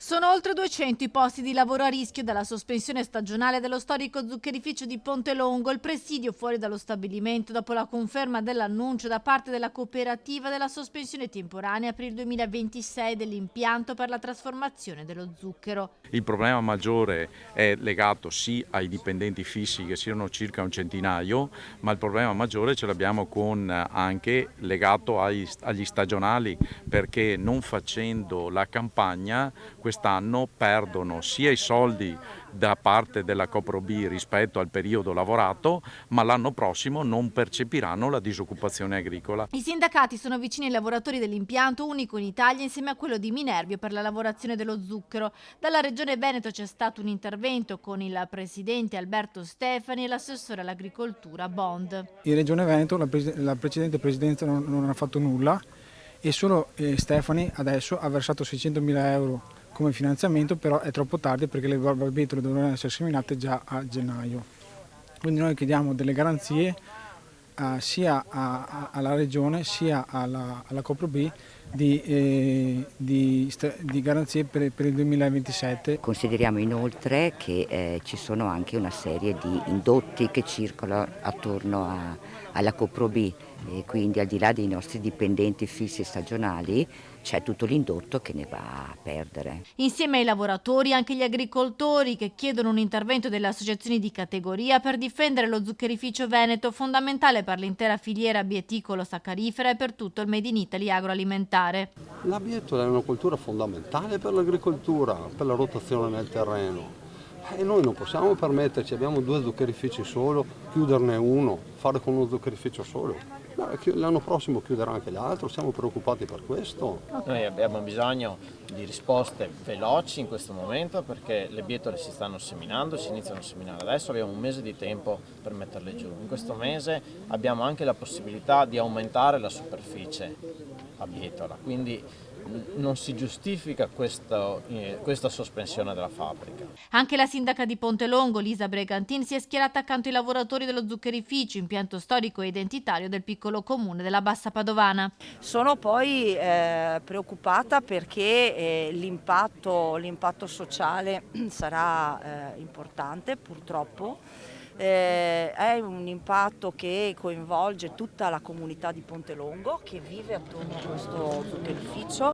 Sono oltre 200 i posti di lavoro a rischio dalla sospensione stagionale dello storico zuccherificio di Pontelongo, il presidio fuori dallo stabilimento dopo la conferma dell'annuncio da parte della cooperativa della sospensione temporanea per il 2026 dell'impianto per la trasformazione dello zucchero. Il problema maggiore è legato sì ai dipendenti fissi, che siano circa un centinaio, ma il problema maggiore ce l'abbiamo anche legato agli stagionali, perché non facendo la campagna quest'anno perdono sia i soldi da parte della Copro B rispetto al periodo lavorato, ma l'anno prossimo non percepiranno la disoccupazione agricola. I sindacati sono vicini ai lavoratori dell'impianto unico in Italia insieme a quello di Minervio per la lavorazione dello zucchero. Dalla Regione Veneto c'è stato un intervento con il presidente Alberto Stefani e l'assessore all'agricoltura Bond. In Regione Veneto la precedente presidenza non ha fatto nulla e solo Stefani adesso ha versato 600.000 euro come finanziamento, però è troppo tardi perché le barbabietole dovranno essere seminate già a gennaio. Quindi noi chiediamo delle garanzie sia alla Regione sia alla Copro B di garanzie per il 2027. Consideriamo inoltre che ci sono anche una serie di indotti che circolano attorno alla Copro B, e quindi al di là dei nostri dipendenti fissi e stagionali c'è tutto l'indotto che ne va a perdere. Insieme ai lavoratori anche gli agricoltori che chiedono un intervento delle associazioni di categoria per difendere lo zuccherificio veneto, fondamentale per l'intera filiera bieticolo-saccarifera e per tutto il Made in Italy agroalimentare. La bietola è una coltura fondamentale per l'agricoltura, per la rotazione nel terreno. E noi non possiamo permetterci, abbiamo 2 zuccherifici solo, chiuderne uno, fare con uno zuccherificio solo. L'anno prossimo chiuderà anche l'altro, siamo preoccupati per questo. Noi abbiamo bisogno di risposte veloci in questo momento perché le bietole si stanno seminando, si iniziano a seminare adesso, abbiamo un mese di tempo per metterle giù. In questo mese abbiamo anche la possibilità di aumentare la superficie a bietola, quindi non si giustifica questa sospensione della fabbrica. Anche la sindaca di Pontelongo, Lisa Bregantin, si è schierata accanto ai lavoratori dello zuccherificio, impianto storico e identitario del piccolo comune della Bassa Padovana. Sono poi preoccupata perché l'impatto sociale sarà importante, purtroppo. È un impatto che coinvolge tutta la comunità di Pontelongo che vive attorno a questo zuccherificio.